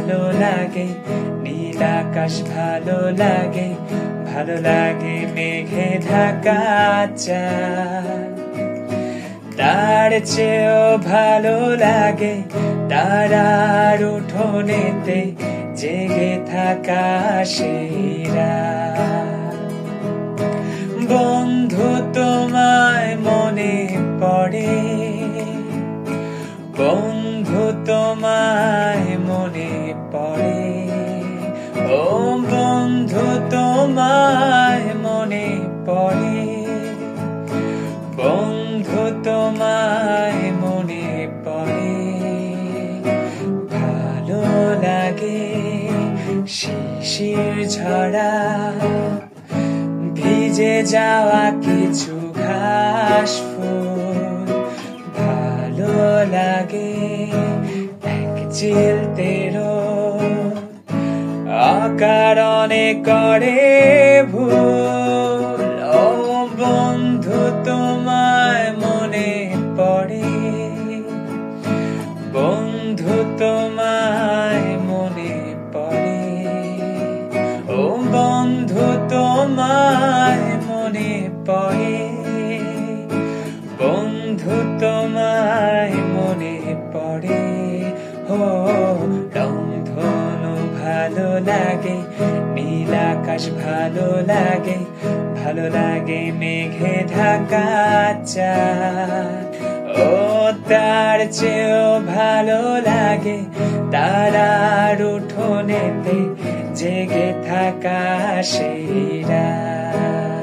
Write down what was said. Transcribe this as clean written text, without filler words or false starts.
ভালো লাগে, নীল আকাশ ভালো লাগে, ভালো লাগে মেঘে ঢাকা চাঁদ। তার চেয়েও ভালো লাগে তারার উঠোনেতে জেগে থাকা সেই রাত। বন্ধু তোমায় মনে পড়ে, বন্ধু তোমায় মনে পড়ে, ও বন্ধু তোমায় মনে পড়ে, বন্ধু তোমায় মনে পড়ে। ভালো লাগে শিশির ঝরা, ভিজে যাওয়া কিছু ঘাস ফুল। ভালো লাগে এক চিলতেরো অকারণে করে ভুল। ও বন্ধু তোমায় মনে পড়ে, বন্ধু তোমায় মনে পড়ে, ও বন্ধু তোমায় মনে পড়ে, বন্ধু তোমায় মনে পড়ে। ও রংধনু ভালো লাগে, নীল আকাশ ভালো লাগে, ভালো লাগে মেঘে ঢাকা চাঁদ। ও তার চেয়েও ভালো লাগে তারার উঠোনেতে জেগে থাকা সেই রাত।